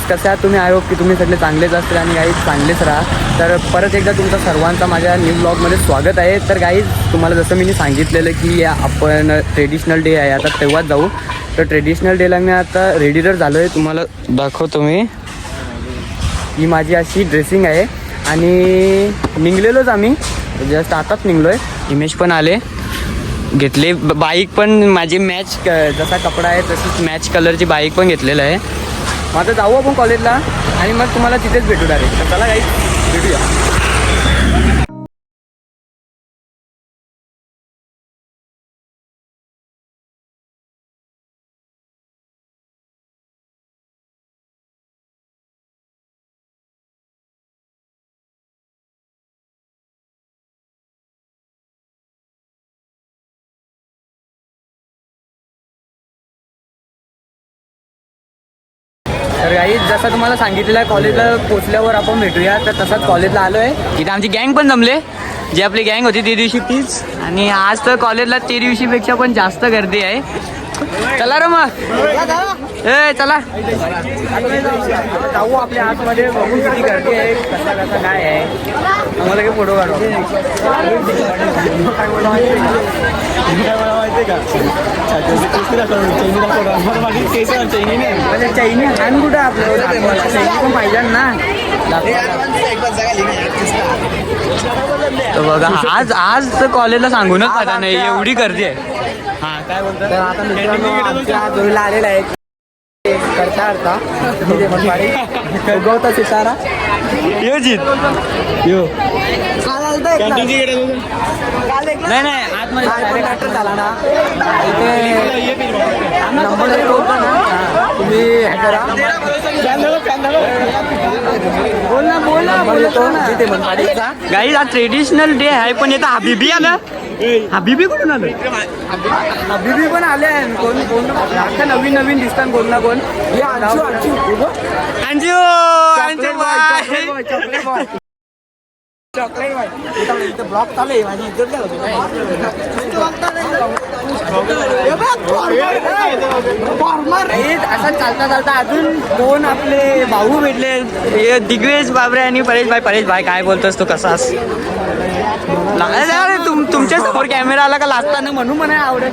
कसे आहात तुम्ही? आय होप की तुम्ही सगळे चांगलेच असतील आणि गाईज चांगलेच राहा. तर परत एकदा तुमचं सर्वांचा माझ्या न्यू ब्लॉगमध्ये स्वागत आहे. तर गाईज तुम्हाला जसं मी सांगितलेलं की आपण ट्रेडिशनल डे आहे आता तेव्हाच जाऊ. तर ट्रेडिशनल डेला मी आता रेडीवर झालो आहे. तुम्हाला दाखवतो मी. ही माझी अशी ड्रेसिंग आहे आणि निघलेलोच आम्ही जस्ट आताच निघलो आहे. इमेज पण आले घेतले. बाईक पण माझी मॅच जसा कपडा आहे तशीच मॅच कलरची बाईक पण घेतलेलं आहे. मग आता जाऊ आपण कॉलेजला आणि मग तुम्हाला तिथेच भेटू डायरेक्ट. तर चला काही भेटूया. तर गाईज जसं तुम्हाला सांगितलेलं आहे कॉलेजला पोचल्यावर आपण भेटूया. तर तसंच कॉलेजला आलो आहे. इथं आमची गँग पण जमले. जी आपली गँग होती त्या दिवशी तीच. आणि आज तर कॉलेजला त्या दिवशीपेक्षा पण जास्त गर्दी आहे. चला रे मग ए चला जाऊ आपल्या आतमध्ये बघू किती गर्दी आहे कसा कसा काय आहे. आम्हाला काही फोटो काढू. चैनी आणि कुठं आपल्याला चैनी पण पाहिजे ना. तर बघा आज तर कॉलेजला सांगूनच फायदा नाही एवढी गर्दी आहे. हा काय बोलतो. तर आता मित्रांनो आमच्या जोडीला आलेला आहे करता करता गौता सितारा यो जीत यो नाही नाही आतमध्ये झाला ना नंबर होता ना. तुम्ही हे करा बोल ना गाईज आज ट्रेडिशनल डे आहे पण येतं हबीबी आलं. हबीबी कुठून आलं? हबीबी पण आले आहे. कोण कोण आता नवीन नवीन दिसतात कोण ना कोण. चॉकलेट इथं ब्लॉक चालू आहे माझी इज्जत काय होती. असं चालता चालता अजून दोन आपले भाऊ भेटले दिग्वेश बाबरे आणि परेश भाई काय बोलतोस तू कसास? तुमच्या समोर कॅमेरा आला का लाजताना म्हणून मला आवडत.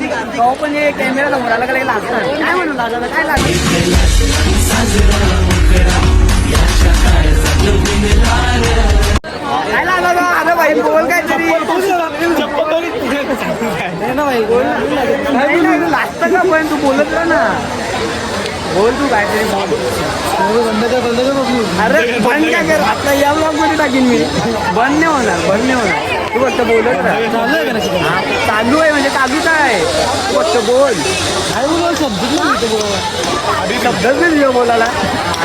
पण हे कॅमेरा समोर आला का लाजतात काय म्हणून लाजला काय काय लागला अरे भाई बोल काय तरी लागतं का पण तू बोलत ना बोल तू काय तरी अरे बंद काय कर आता या ब्लॉग मध्ये टाकीन मी. बंद नाही होणार तू फक्त बोलत चालू आहे म्हणजे चालूच आहे. तू फक्त बोल शब्दच नाही बोलायला.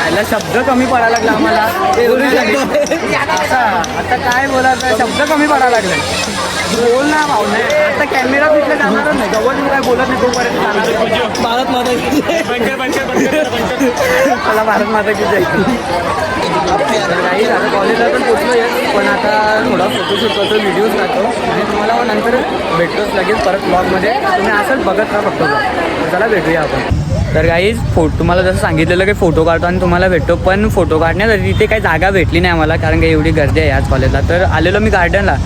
आयला शब्द कमी पडायला लागला आम्हाला. आता काय बोलायचं शब्द कमी पडायला लागला. बोल ना भाऊ नाही आता कॅमेरा तिथले जाणारच नाही. जवळ मी काय बोलत नाही तोपर्यंत जाणार. भारत माता मला भारत माता की जय. नाही आता कॉलेजला पण पोचलो आहे पण आता थोडा फोटोशूट करतो व्हिडिओज टाकतो आणि तुम्हाला नंतर भेटतोच लगेच परत ब्लॉगमध्ये. तुम्ही असंच बघत राहा फक्त. तर चला भेटूया आपण. तर गाईज तुम्हाला जसं सांगितलेलं की फोटो काढतो आणि तुम्हाला भेटतो पण फोटो काढण्यासाठी तिथे काही जागा भेटली नाही आम्हाला कारण की एवढी गर्दी आहे आज कॉलेजला. तर आलेलो मी गार्डनला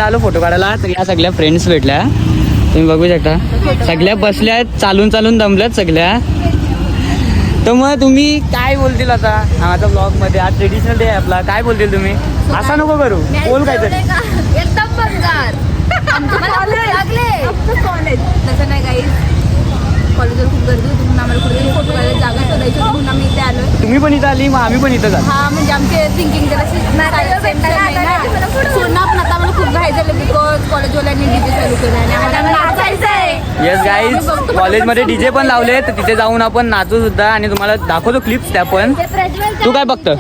आलो फोटो काढायला. तर या सगळ्या फ्रेंड्स भेटल्या तुम्ही बघू शकता. सगळ्या बसल्या आहेत चालून दमल्यात सगळ्या. तर मग तुम्ही काय बोलतील आता माझ्या ब्लॉगमध्ये? आज ट्रेडिशनल डे आहे आपला. काय बोलतील तुम्ही? असा नको करू बोल काय तरी. एकदम बंगार कॉलेज तसं नाही काही. कॉलेजवर खूप गर्दी होती म्हणून आम्हाला कुठे फोटो काढायला जागा शोधायची म्हणून आम्ही इथे आलो. तुम्ही पण इथं आली मग आम्ही पण इथं झालो. हा म्हणजे आमचे थिंकिंग सोडणं पण आता आम्हाला खूप घाई झालं बिकॉज कॉलेजवाल्यांनी डीजे चालू केलं आणि आम्हाला नाचायचं आहे. येस गाईज कॉलेजमध्ये डीजे पण लावले तर तिथे जाऊन आपण नाचू सुद्धा आणि तुम्हाला दाखवतो क्लिप्स त्या पण. तू काय बघतं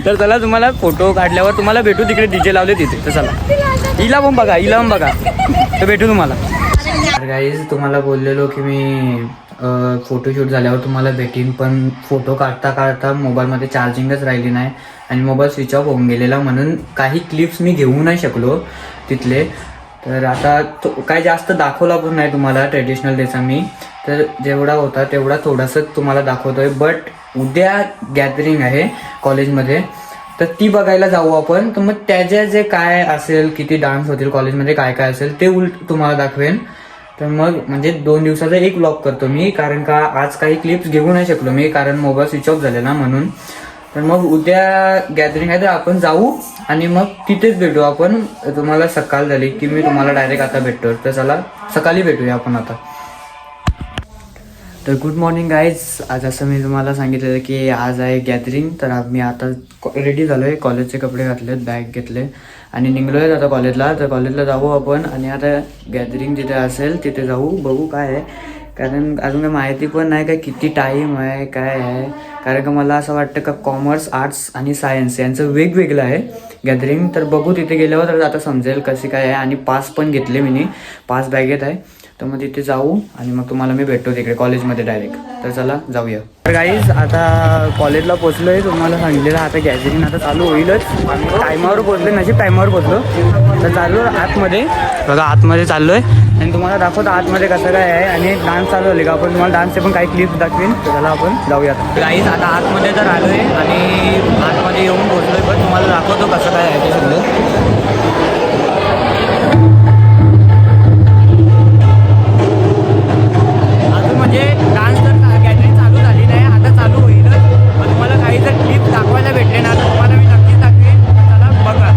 तर चला तुम्हाला फोटो काढल्यावर तुम्हाला भेटू तिकडे डीजे लावले तिथे. तर चला हिला पण बघा तर भेटू तुम्हाला. तर गाईज तुम्हाला बोललेलो की मी फोटोशूट झाल्यावर तुम्हाला भेटीन पण फोटो काढता मोबाईलमध्ये चार्जिंगच राहिली नाही आणि मोबाईल स्विच ऑफ होऊन गेलेला म्हणून काही क्लिप्स मी घेऊ नाही शकलो तिथले. तर आता काय जास्त दाखवला पण नाही तुम्हाला ट्रेडिशनल डेचा मी. तर जेवढा होता तेवढा थोडासाच तुम्हाला दाखवतोय. बट उद्या गॅदरिंग आहे कॉलेजमध्ये, तर ती बघायला जाऊ आपण. तर मग त्याच्या जे काय असेल, किती डान्स होतील कॉलेजमध्ये, काय काय असेल ते तुम्हाला दाखवेन. तर मग म्हणजे 2 दिवसाचा एक व्लॉग करतो मी, कारण का आज काही क्लिप्स घेऊ नाही शकलो मी, कारण मोबाईल स्विच ऑफ झालेला म्हणून. तर मग उद्या गॅदरिंग आहे तर आपण जाऊ आणि मग तिथेच भेटू आपण. तुम्हाला सकाळ झाली की मी तुम्हाला डायरेक्ट आता भेटतो. तर चला सकाळी भेटूया आपण आता. तर गुड मॉर्निंग गाईज. आज असं मी तुम्हाला सांगितलेलं की आज आहे गॅदरिंग. तर मी आता रेडी झालो आहे, कॉलेजचे कपडे घातलेत, बॅग घेतले आणि निघलो आहे आता कॉलेजला. तर कॉलेजला जाऊ आपण आणि आता गॅदरिंग जिथे असेल तिथे जाऊ, बघू काय आहे. कारण अजून काही माहिती पण नाही काय किती टाईम आहे काय आहे. कारण का मला असं वाटतं का कॉमर्स, आर्ट्स आणि सायन्स यांचं वेगवेगळं आहे गॅदरिंग. तर बघू तिथे गेल्यावर तर आता समजेल कसे काय आहे. आणि पास पण घेतले मी, पास बॅगेत आहे. तर मग तिथे जाऊ आणि मग तुम्हाला मी भेटतो तिकडे कॉलेजमध्ये डायरेक्ट. तर चला जाऊया. तर गाईज आता कॉलेजला पोचलो आहे, तुम्हाला सांगितलेलं आता गॅदरिंग आता चालू होईलच. आम्ही टायमावर पोचलो, नशीब टायमावर पोचलो. तर चाललो आतमध्ये, बघा आतमध्ये चाललो आहे आणि तुम्हाला दाखवतो आतमध्ये कसं काय आहे. आणि डान्स चालू झाले का आपण तुम्हाला डान्सचे पण काही क्लिप्स दाखवेन. तर त्याला आपण जाऊया. गाईज आता आतमध्ये तर आलो आहे आणि आतमध्ये येऊन पोचलो आहे, पण तुम्हाला दाखवतो कसं काय आहे ते सगळं. म्हणजे डान्स तर गॅदरिंग चालू झाली नाही, आता चालू होईलच. मग तुम्हाला काही जर क्लिप दाखवायला भेटले ना तर तुम्हाला मी नक्कीच दाखवेन. चला बघा.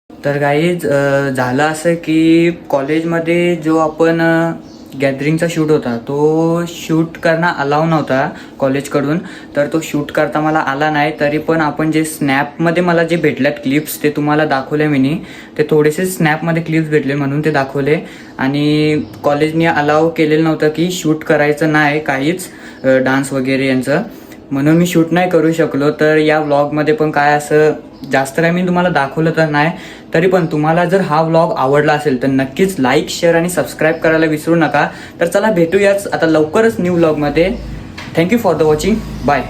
तर गाईज झालं असं की कॉलेजमध्ये जो आपण गॅदरिंगचा शूट होता तो शूट करणं अलाव नव्हता कॉलेजकडून. तर तो शूट करता मला आला नाही. तरी पण आपण जे स्नॅपमध्ये मला जे भेटल्यात क्लिप्स ते तुम्हाला दाखवले मी. ते थोडेसे स्नॅपमध्ये क्लिप्स भेटले म्हणून ते दाखवले. आणि कॉलेजने अलाव केलेलं नव्हतं की शूट करायचं नाही काहीच डान्स वगैरे यांचं, म्हणून मी शूट नाही करू शकलो. तर या व्लॉगमध्ये पण काय असं जास्त काय मी तुम्हाला दाखवलं तर नाही. तरी पण तुम्हाला जर हा व्लॉग आवडला असेल तर नक्कीच लाईक, शेअर आणि सबस्क्राईब करायला विसरू नका. तर चला भेटूयाच आता लवकरच न्यू व्लॉगमध्ये. Thank you for the watching. Bye.